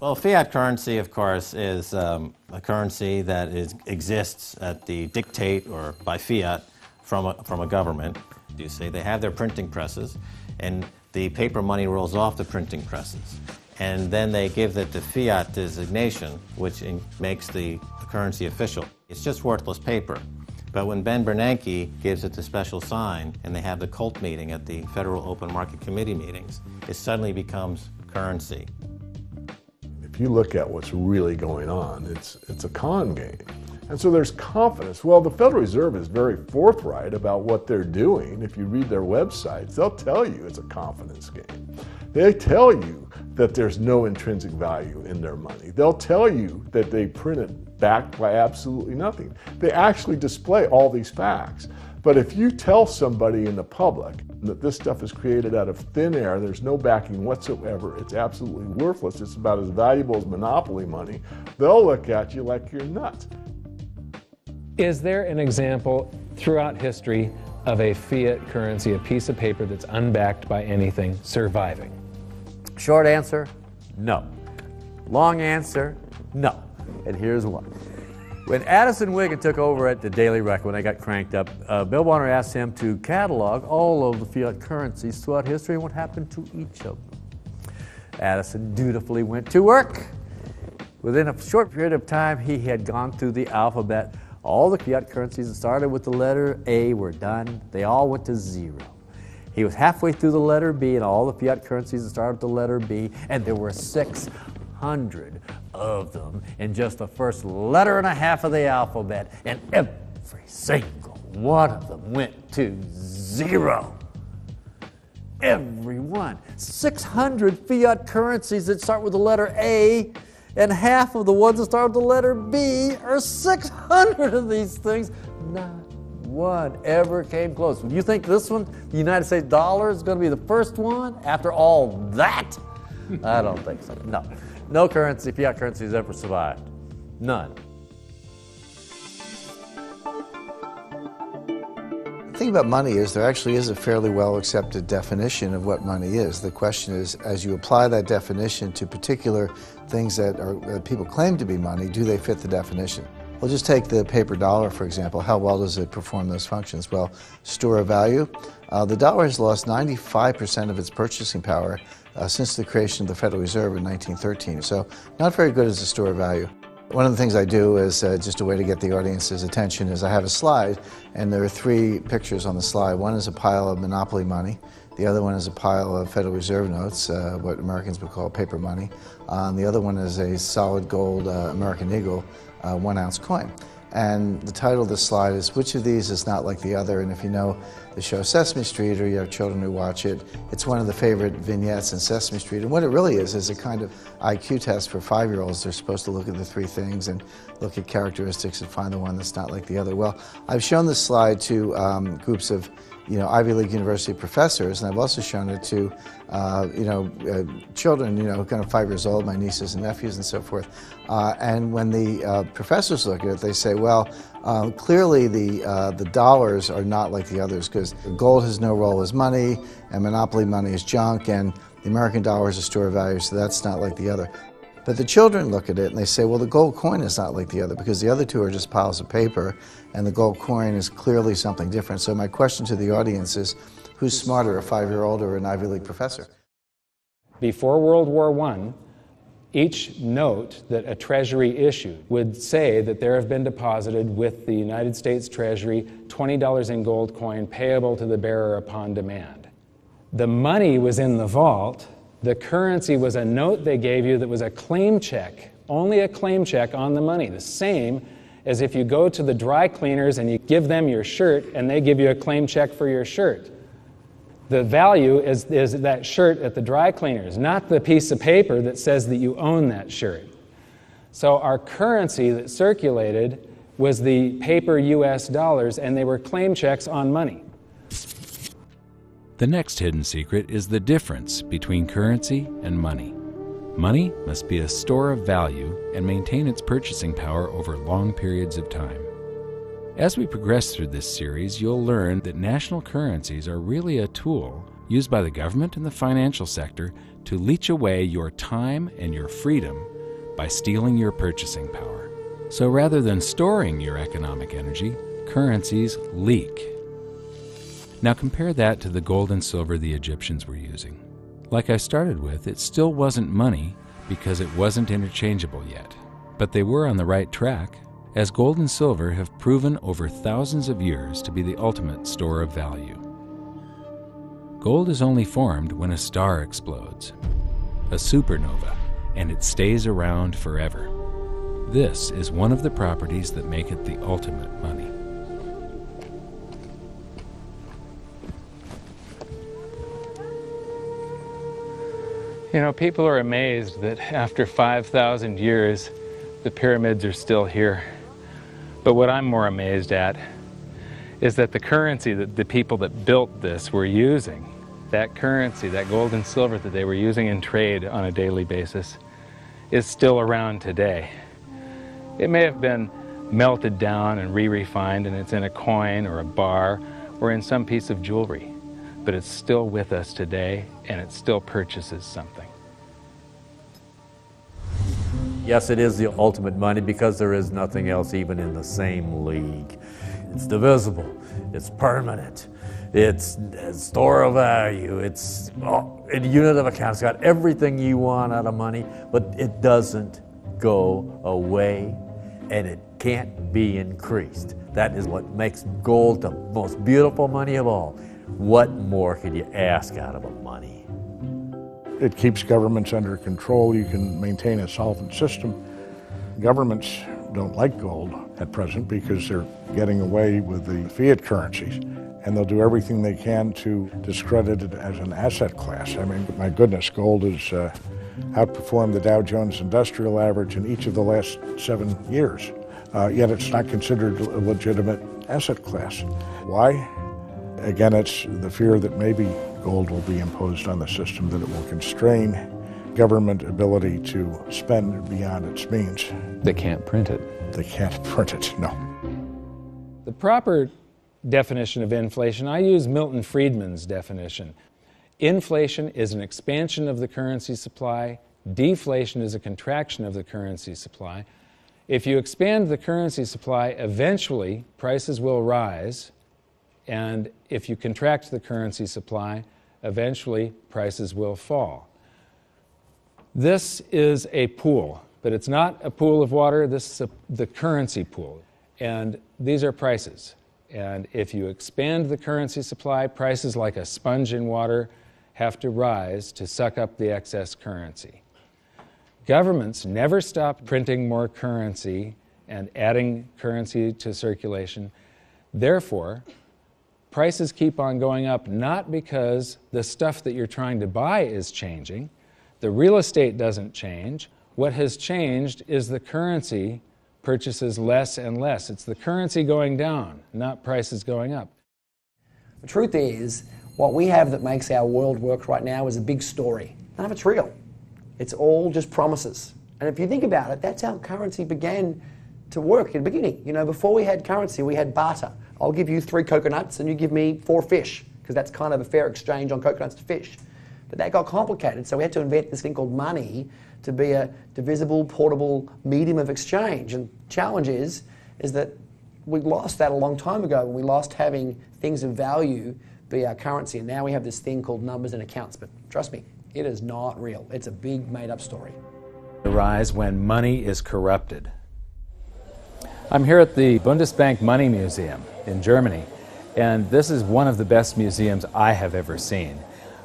Well, fiat currency, of course, is a currency that exists at the dictate or by fiat from a government. You see, they have their printing presses, and the paper money rolls off the printing presses. And then they give it the fiat designation, which makes the currency official. It's just worthless paper. But when Ben Bernanke gives it the special sign, and they have the cult meeting at the Federal Open Market Committee meetings, it suddenly becomes currency. If you look at what's really going on, it's a con game. And so there's confidence. Well, the Federal Reserve is very forthright about what they're doing. If you read their websites, they'll tell you it's a confidence game. They tell you that there's no intrinsic value in their money. They'll tell you that they print it backed by absolutely nothing. They actually display all these facts. But if you tell somebody in the public that this stuff is created out of thin air, there's no backing whatsoever, it's absolutely worthless, it's about as valuable as monopoly money, they'll look at you like you're nuts. Is there an example throughout history of a fiat currency, a piece of paper that's unbacked by anything, surviving? Short answer, no. Long answer, no. And here's why. When Addison Wiggin took over at the Daily Record, when they got cranked up, Bill Warner asked him to catalog all of the fiat currencies throughout history and what happened to each of them. Addison dutifully went to work. Within a short period of time, he had gone through the alphabet. All the fiat currencies that started with the letter A were done. They all went to zero. He was halfway through the letter B, and all the fiat currencies that started with the letter B, and there were 600 of them in just the first letter and a half of the alphabet, and every single one of them went to zero. Every one. 600 fiat currencies that start with the letter A, and half of the ones that start with the letter B are 600 of these things. Not one ever came close. You think this one, the United States dollar, is going to be the first one after all that? I don't think so. No. No currency, fiat currency, has ever survived. None. The thing about money is there actually is a fairly well accepted definition of what money is. The question is, as you apply that definition to particular things that people claim to be money, do they fit the definition? We'll just take the paper dollar, for example. How well does it perform those functions? Well, store of value. The dollar has lost 95% of its purchasing power since the creation of the Federal Reserve in 1913. So not very good as a store of value. One of the things I do is just a way to get the audience's attention is I have a slide, and there are three pictures on the slide. One is a pile of monopoly money. The other one is a pile of Federal Reserve notes, what Americans would call paper money. The other one is a solid gold American Eagle 1 ounce coin. And the title of the slide is, which of these is not like the other? And if you know the show Sesame Street, or you have children who watch it, it's one of the favorite vignettes in Sesame Street. And what it really is a kind of IQ test for 5-year-olds. They're supposed to look at the three things and look at characteristics and find the one that's not like the other. Well, I've shown this slide to groups of Ivy League University professors, and I've also shown it to children, kind of 5 years old, my nieces and nephews and so forth. And when the professors look at it, they say, well, clearly the dollars are not like the others, because gold has no role as money, and monopoly money is junk, and the American dollar is a store of value, so that's not like the other. But the children look at it and they say, well, the gold coin is not like the other, because the other two are just piles of paper, and the gold coin is clearly something different. So my question to the audience is, who's smarter, a 5-year-old or an Ivy League professor? Before World War I, each note that a Treasury issued would say that there have been deposited with the United States Treasury $20 in gold coin payable to the bearer upon demand. The money was in the vault. The currency was a note they gave you that was a claim check, only a claim check on the money, the same as if you go to the dry cleaners and you give them your shirt and they give you a claim check for your shirt. The value is that shirt at the dry cleaners, not the piece of paper that says that you own that shirt. So our currency that circulated was the paper US dollars, and they were claim checks on money. The next hidden secret is the difference between currency and money. Money must be a store of value and maintain its purchasing power over long periods of time. As we progress through this series, you'll learn that national currencies are really a tool used by the government and the financial sector to leech away your time and your freedom by stealing your purchasing power. So rather than storing your economic energy, currencies leak. Now compare that to the gold and silver the Egyptians were using. Like I started with, it still wasn't money because it wasn't interchangeable yet. But they were on the right track, as gold and silver have proven over thousands of years to be the ultimate store of value. Gold is only formed when a star explodes, a supernova, and it stays around forever. This is one of the properties that make it the ultimate money. You know, people are amazed that after 5,000 years, the pyramids are still here. But what I'm more amazed at is that the currency that the people that built this were using, that currency, that gold and silver that they were using in trade on a daily basis, is still around today. It may have been melted down and re-refined and it's in a coin or a bar or in some piece of jewelry, but it's still with us today and it still purchases something. Yes, it is the ultimate money because there is nothing else even in the same league. It's divisible, it's permanent, it's a store of value, it's a unit of account. It's got everything you want out of money, but it doesn't go away and it can't be increased. That is what makes gold the most beautiful money of all. What more could you ask out of a money? It keeps governments under control. You can maintain a solvent system. Governments don't like gold at present because they're getting away with the fiat currencies, and they'll do everything they can to discredit it as an asset class. I mean, my goodness, gold has outperformed the Dow Jones Industrial Average in each of the last 7 years, yet it's not considered a legitimate asset class. Why? Again, it's the fear that maybe gold will be imposed on the system, that it will constrain government ability to spend beyond its means. They can't print it. They can't print it, no. The proper definition of inflation, I use Milton Friedman's definition. Inflation is an expansion of the currency supply. Deflation is a contraction of the currency supply. If you expand the currency supply, eventually prices will rise. And if you contract the currency supply, eventually prices will fall. This is a pool, but it's not a pool of water. This is the currency pool. And these are prices. And if you expand the currency supply, prices like a sponge in water have to rise to suck up the excess currency. Governments never stop printing more currency and adding currency to circulation. Therefore, prices keep on going up, not because the stuff that you're trying to buy is changing. The real estate doesn't change. What has changed is the currency purchases less and less. It's the currency going down, not prices going up. The truth is, what we have that makes our world work right now is a big story. None of it's real. It's all just promises. And if you think about it, that's how currency began to work in the beginning. You know, before we had currency, we had barter. I'll give you 3 coconuts and you give me 4 fish, because that's kind of a fair exchange on coconuts to fish. But that got complicated, so we had to invent this thing called money to be a divisible, portable medium of exchange. And the challenge is that we lost that a long time ago, when we lost having things of value be our currency, and now we have this thing called numbers and accounts. But trust me, it is not real. It's a big made-up story. Rise when money is corrupted. I'm here at the Bundesbank Money Museum in Germany, and this is one of the best museums I have ever seen.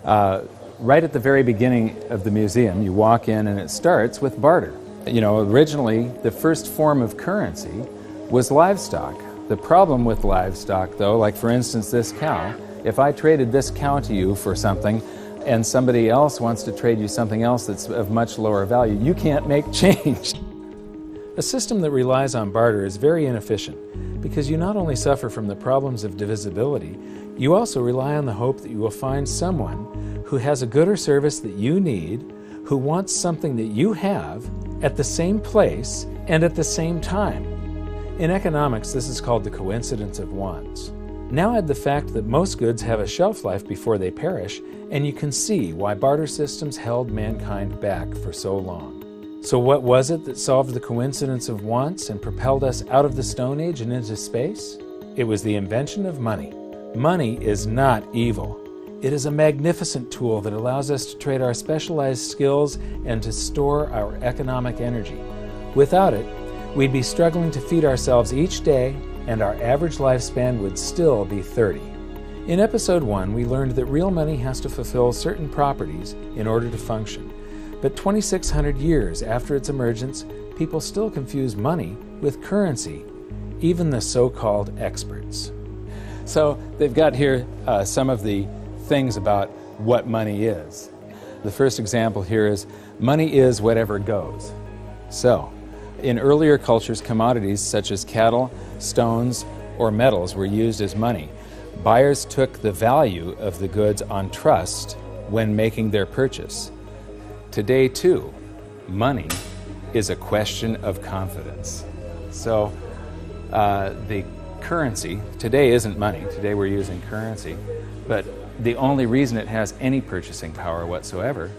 Right at the very beginning of the museum, you walk in and it starts with barter. You know, originally the first form of currency was livestock. The problem with livestock, though, like for instance this cow, if I traded this cow to you for something and somebody else wants to trade you something else that's of much lower value, you can't make change. A system that relies on barter is very inefficient because you not only suffer from the problems of divisibility, you also rely on the hope that you will find someone who has a good or service that you need, who wants something that you have at the same place and at the same time. In economics, this is called the coincidence of wants. Now add the fact that most goods have a shelf life before they perish, and you can see why barter systems held mankind back for so long. So what was it that solved the coincidence of wants and propelled us out of the Stone Age and into space? It was the invention of money. Money is not evil. It is a magnificent tool that allows us to trade our specialized skills and to store our economic energy. Without it, we'd be struggling to feed ourselves each day, and our average lifespan would still be 30. In episode 1, we learned that real money has to fulfill certain properties in order to function. But 2,600 years after its emergence, people still confuse money with currency, even the so-called experts. So they've got here some of the things about what money is. The first example here is money is whatever goes. So, in earlier cultures, commodities such as cattle, stones, or metals were used as money. Buyers took the value of the goods on trust when making their purchase. Today, too, money is a question of confidence. So, the currency, today isn't money, today we're using currency, but the only reason it has any purchasing power whatsoever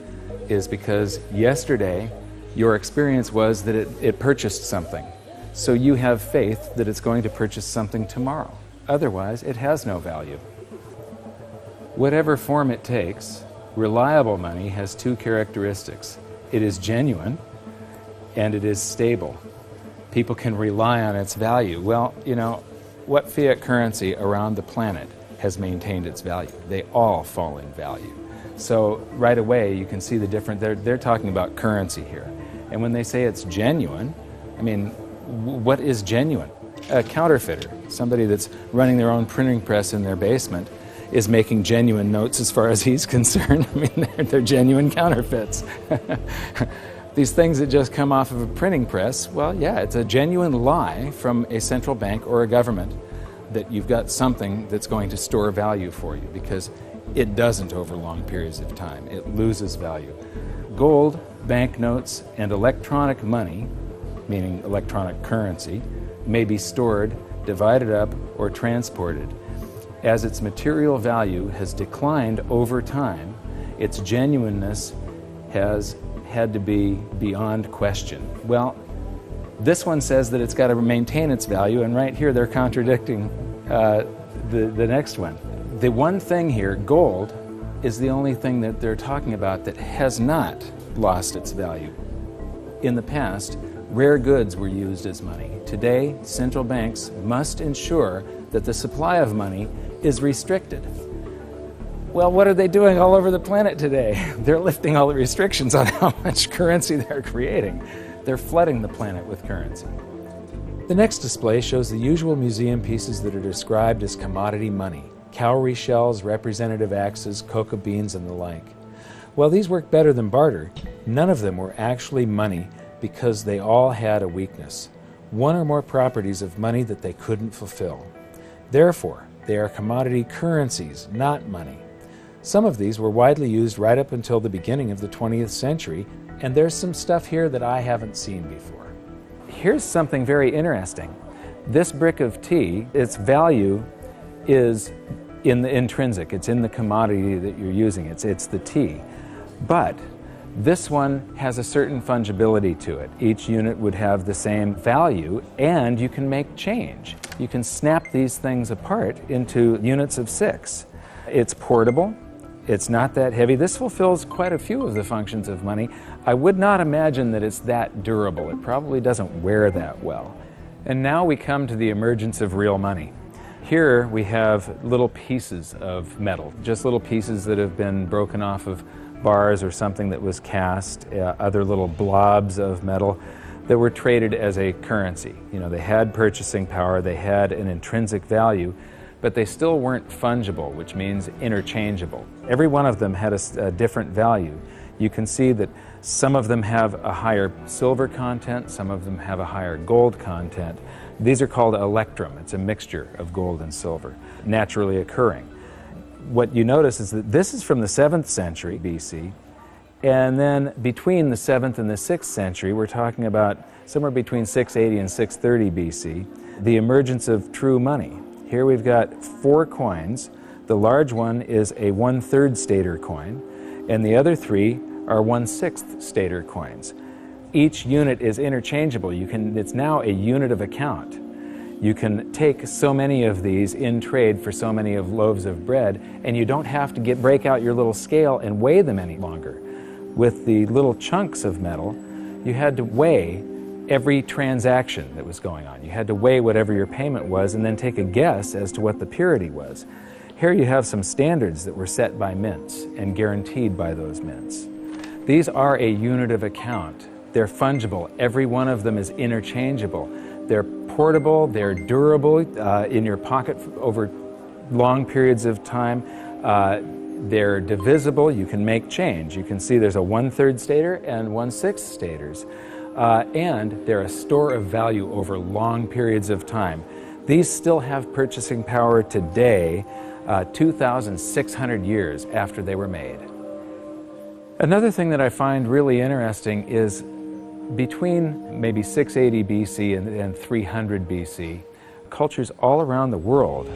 is because yesterday your experience was that it purchased something. So you have faith that it's going to purchase something tomorrow. Otherwise, it has no value. Whatever form it takes, reliable money has two characteristics. It is genuine and it is stable. People can rely on its value. Well, you know, what fiat currency around the planet has maintained its value? They all fall in value. So right away you can see the difference. They're talking about currency here. And when they say it's genuine, I mean, what is genuine? A counterfeiter, somebody that's running their own printing press in their basement, is making genuine notes as far as he's concerned. I mean, they're genuine counterfeits. These things that just come off of a printing press, well, yeah, it's a genuine lie from a central bank or a government that you've got something that's going to store value for you, because it doesn't over long periods of time. It loses value. Gold, banknotes, and electronic money, meaning electronic currency, may be stored, divided up, or transported. As its material value has declined over time, its genuineness has had to be beyond question. Well, this one says that it's got to maintain its value, and right here they're contradicting the next one. The one thing here, gold, is the only thing that they're talking about that has not lost its value. In the past, rare goods were used as money. Today, central banks must ensure that the supply of money is restricted. Well, what are they doing all over the planet today? They're lifting all the restrictions on how much currency they're creating. They're flooding the planet with currency. The next display shows the usual museum pieces that are described as commodity money: cowrie shells, representative axes, cocoa beans, and the like. While these work better than barter, none of them were actually money because they all had a weakness: one or more properties of money that they couldn't fulfill. Therefore, they are commodity currencies, not money. Some of these were widely used right up until the beginning of the 20th century, and there's some stuff here that I haven't seen before. Here's something very interesting. This brick of tea, its value is in the intrinsic. It's in the commodity that you're using. It's the tea. But this one has a certain fungibility to it. Each unit would have the same value, and you can make change. You can snap these things apart into units of 6. It's portable. It's not that heavy. This fulfills quite a few of the functions of money. I would not imagine that it's that durable. It probably doesn't wear that well. And now we come to the emergence of real money. Here we have little pieces of metal, just little pieces that have been broken off of bars or something that was cast, other little blobs of metal that were traded as a currency. You know, they had purchasing power, they had an intrinsic value, but they still weren't fungible, which means interchangeable. Every one of them had a different value. You can see that some of them have a higher silver content, some of them have a higher gold content. These are called electrum. It's a mixture of gold and silver, naturally occurring. What you notice is that this is from the 7th century BC, and then between the 7th and the 6th century, we're talking about somewhere between 680 and 630 BC, the emergence of true money. Here we've got 4 coins. The large one is a 1/3 stater coin, and the other 3 are 1/6 stater coins. Each unit is interchangeable. It's now a unit of account. You can take so many of these in trade for so many of loaves of bread, and you don't have to break out your little scale and weigh them any longer. With the little chunks of metal, you had to weigh every transaction that was going on. You had to weigh whatever your payment was and then take a guess as to what the purity was. Here you have some standards that were set by mints and guaranteed by those mints. These are a unit of account. They're fungible. Every one of them is interchangeable. They're portable, they're durable in your pocket over long periods of time. They're divisible. You can make change. You can see there's a 1/3 stater and 1/6 staters. And they're a store of value over long periods of time. These still have purchasing power today, 2,600 years after they were made. Another thing that I find really interesting is between maybe 680 BC and 300 BC, cultures all around the world,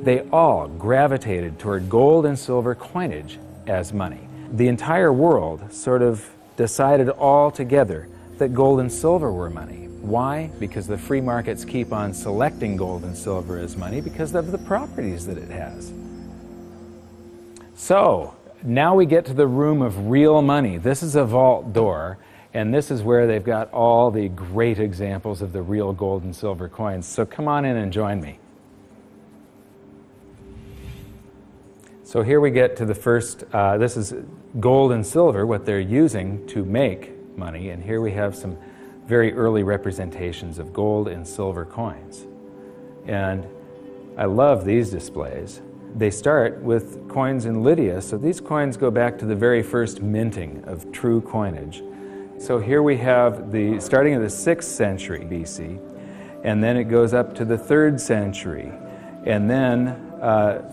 they all gravitated toward gold and silver coinage as money. The entire world sort of decided all together that gold and silver were money. Why? Because the free markets keep on selecting gold and silver as money because of the properties that it has. So, now we get to the room of real money. This is a vault door, and this is where they've got all the great examples of the real gold and silver coins. So come on in and join me. So here we get to the first, this is gold and silver, what they're using to make money, and here we have some very early representations of gold and silver coins. And I love these displays. They start with coins in Lydia, so these coins go back to the very first minting of true coinage. So here we have the starting of the 6th century BC, and then it goes up to the 3rd century, and then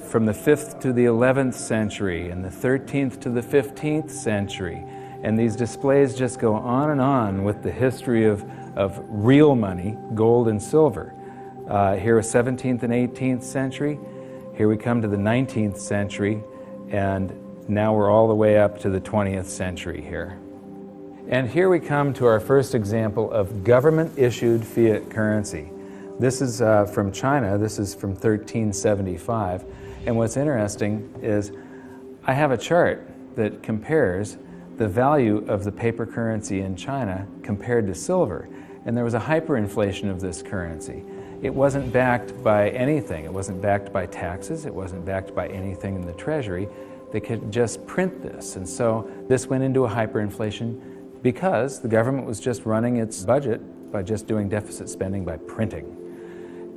from the 5th to the 11th century, and the 13th to the 15th century. And these displays just go on with the history of real money, gold and silver. Here is 17th and 18th century. Here we come to the 19th century, and now we're all the way up to the 20th century here. And here we come to our first example of government-issued fiat currency. This is from China. This is from 1375. And what's interesting is I have a chart that compares the value of the paper currency in China compared to silver. And there was a hyperinflation of this currency. It wasn't backed by anything. It wasn't backed by taxes. It wasn't backed by anything in the treasury. They could just print this. And so this went into a hyperinflation because the government was just running its budget by just doing deficit spending by printing.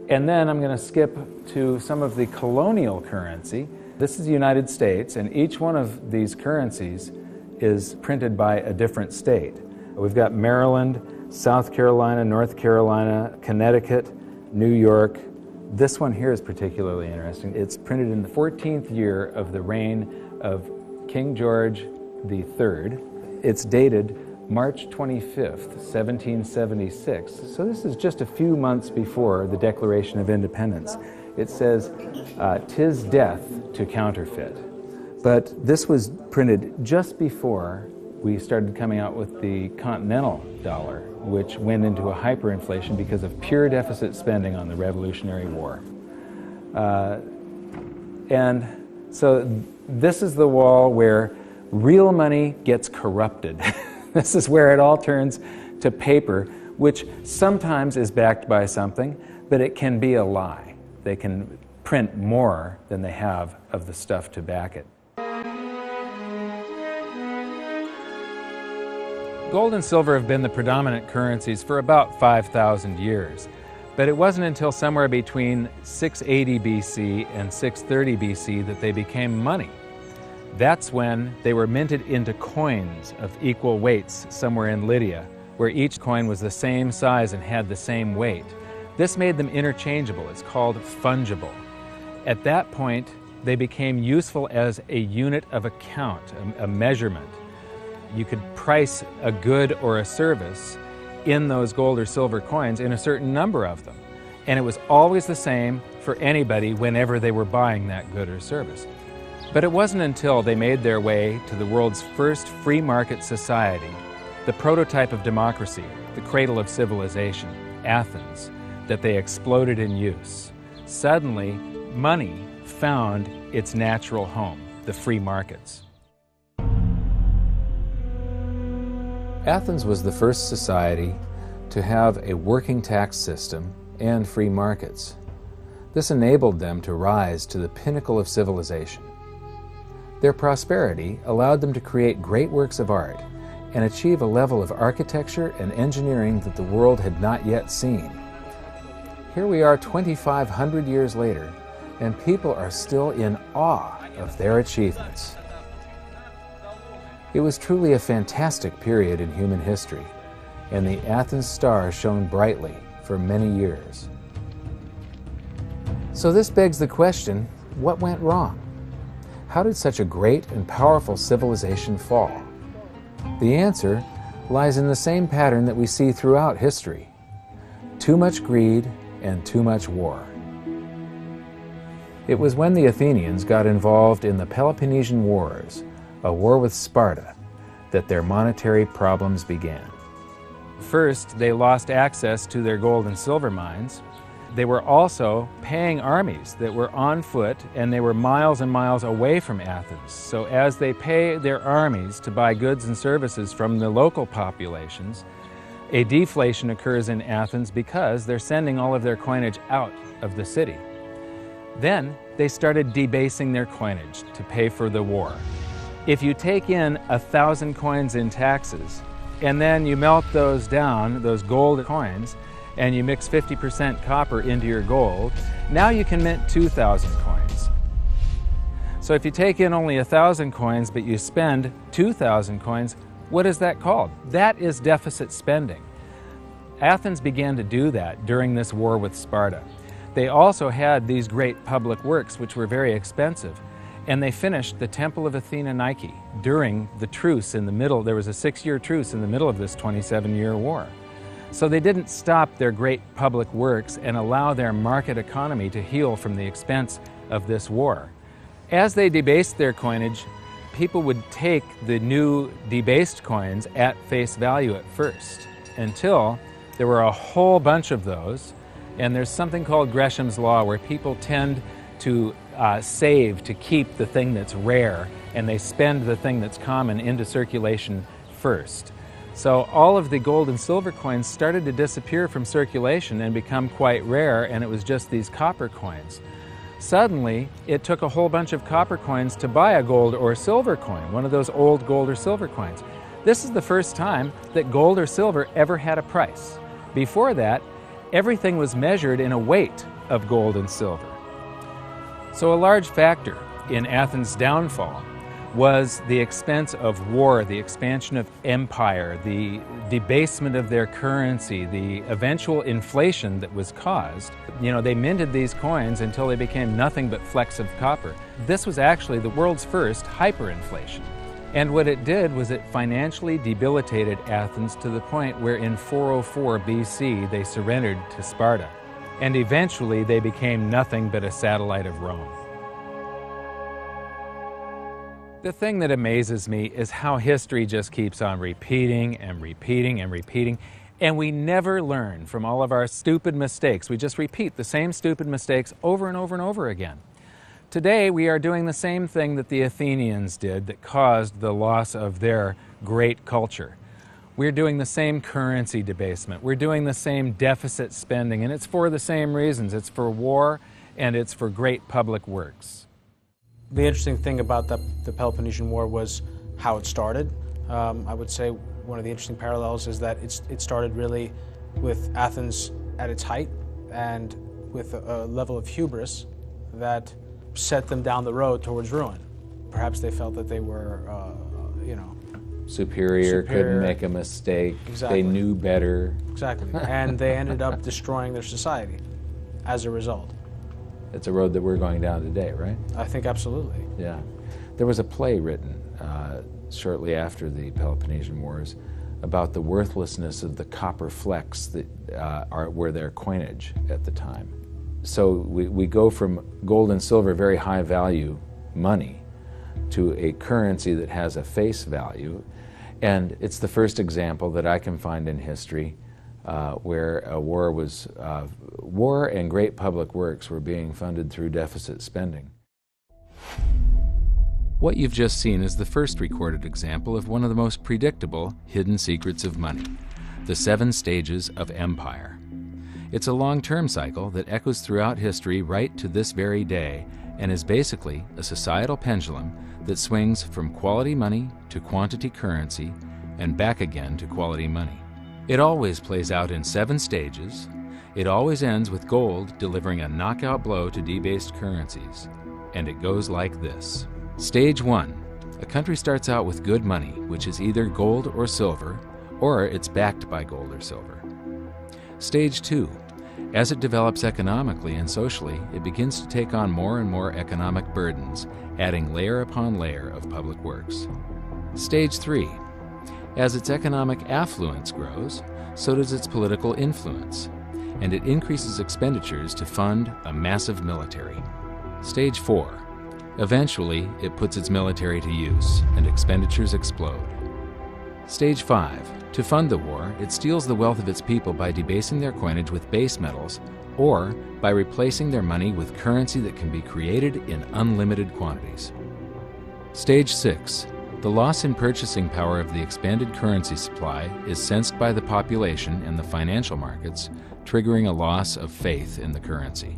And then I'm going to skip to some of the colonial currency. This is the United States, and each one of these currencies is printed by a different state. We've got Maryland, South Carolina, North Carolina, Connecticut, New York. This one here is particularly interesting. It's printed in the 14th year of the reign of King George III. It's dated March 25th, 1776. So this is just a few months before the Declaration of Independence. It says, "'Tis death to counterfeit." But this was printed just before we started coming out with the continental dollar, which went into a hyperinflation because of pure deficit spending on the Revolutionary War. And so this is the wall where real money gets corrupted. This is where it all turns to paper, which sometimes is backed by something, but it can be a lie. They can print more than they have of the stuff to back it. Gold and silver have been the predominant currencies for about 5,000 years, but it wasn't until somewhere between 680 BC and 630 BC that they became money. That's when they were minted into coins of equal weights somewhere in Lydia, where each coin was the same size and had the same weight. This made them interchangeable. It's called fungible. At that point, they became useful as a unit of account, a measurement. You could price a good or a service in those gold or silver coins in a certain number of them. and it was always the same for anybody whenever they were buying that good or service. But it wasn't until they made their way to the world's first free market society, the prototype of democracy, the cradle of civilization, Athens, that they exploded in use. Suddenly, money found its natural home, the free markets. Athens was the first society to have a working tax system and free markets. This enabled them to rise to the pinnacle of civilization. Their prosperity allowed them to create great works of art and achieve a level of architecture and engineering that the world had not yet seen. Here we are 2,500 years later, and people are still in awe of their achievements. It was truly a fantastic period in human history, and the Athens star shone brightly for many years. So this begs the question, what went wrong? How did such a great and powerful civilization fall? The answer lies in the same pattern that we see throughout history: too much greed and too much war. It was when the Athenians got involved in the Peloponnesian Wars, a war with Sparta, that their monetary problems began. First, they lost access to their gold and silver mines. They were also paying armies that were on foot, and they were miles and miles away from Athens. So as they pay their armies to buy goods and services from the local populations, a deflation occurs in Athens because they're sending all of their coinage out of the city. Then they started debasing their coinage to pay for the war. If you take in 1,000 coins in taxes, and then you melt those down, those gold coins, and you mix 50% copper into your gold, now you can mint 2,000 coins. So if you take in only 1,000 coins, but you spend 2,000 coins, what is that called? That is deficit spending. Athens began to do that during this war with Sparta. They also had these great public works, which were very expensive, and they finished the Temple of Athena Nike during the truce in the middle. There was a 6-year truce in the middle of this 27-year war. So they didn't stop their great public works and allow their market economy to heal from the expense of this war. As they debased their coinage, people would take the new debased coins at face value at first, until there were a whole bunch of those. And there's something called Gresham's Law, where people tend to save to keep the thing that's rare, and they spend the thing that's common into circulation first. So all of the gold and silver coins started to disappear from circulation and become quite rare, and it was just these copper coins. Suddenly, it took a whole bunch of copper coins to buy a gold or silver coin, one of those old gold or silver coins. This is the first time that gold or silver ever had a price. Before that, everything was measured in a weight of gold and silver. So a large factor in Athens' downfall was the expense of war, the expansion of empire, the debasement of their currency, the eventual inflation that was caused. You know, they minted these coins until they became nothing but flecks of copper. This was actually the world's first hyperinflation. And what it did was it financially debilitated Athens to the point where in 404 BC they surrendered to Sparta. And eventually they became nothing but a satellite of Rome. The thing that amazes me is how history just keeps on repeating and repeating and repeating, and we never learn from all of our stupid mistakes. We just repeat the same stupid mistakes over and over and over again. Today we are doing the same thing that the Athenians did that caused the loss of their great culture. We're doing the same currency debasement. We're doing the same deficit spending, and it's for the same reasons. It's for war and it's for great public works. The interesting thing about the Peloponnesian War was how it started. I would say one of the interesting parallels is that it started really with Athens at its height and with a level of hubris that set them down the road towards ruin. Perhaps they felt that they were, superior, couldn't make a mistake, exactly. They knew better. Exactly, and they ended up destroying their society as a result. It's a road that we're going down today, right? I think absolutely. Yeah. There was a play written shortly after the Peloponnesian Wars about the worthlessness of the copper flecks that were their coinage at the time. So we go from gold and silver, very high value money, to a currency that has a face value. And it's the first example that I can find in history where a war and great public works were being funded through deficit spending. What you've just seen is the first recorded example of one of the most predictable hidden secrets of money, the 7 stages of empire. It's a long-term cycle that echoes throughout history right to this very day and is basically a societal pendulum that swings from quality money to quantity currency and back again to quality money. It always plays out in 7 stages. It always ends with gold delivering a knockout blow to debased currencies. And it goes like this. Stage 1. A country starts out with good money, which is either gold or silver, or it's backed by gold or silver. Stage 2. As it develops economically and socially, it begins to take on more and more economic burdens, adding layer upon layer of public works. Stage 3. As its economic affluence grows, so does its political influence, and it increases expenditures to fund a massive military. Stage 4. Eventually, it puts its military to use, and expenditures explode. Stage 5. To fund the war, it steals the wealth of its people by debasing their coinage with base metals, or by replacing their money with currency that can be created in unlimited quantities. Stage 6. The loss in purchasing power of the expanded currency supply is sensed by the population and the financial markets, triggering a loss of faith in the currency.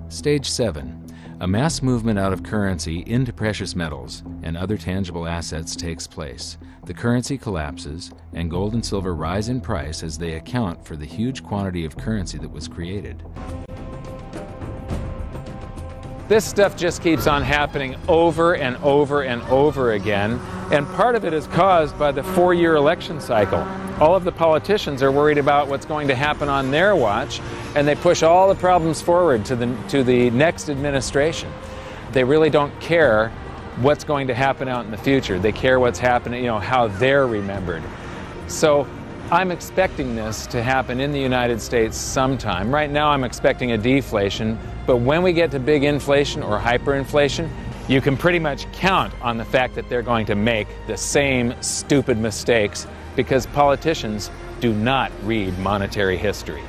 Stage 7. A mass movement out of currency into precious metals and other tangible assets takes place. The currency collapses, and gold and silver rise in price as they account for the huge quantity of currency that was created. This stuff just keeps on happening over and over and over again, and part of it is caused by the 4-year election cycle. All of the politicians are worried about what's going to happen on their watch, and they push all the problems forward to the next administration. They really don't care what's going to happen out in the future. They care what's happening, how they're remembered. So I'm expecting this to happen in the United States sometime. Right now I'm expecting a deflation, but when we get to big inflation or hyperinflation, you can pretty much count on the fact that they're going to make the same stupid mistakes because politicians do not read monetary history.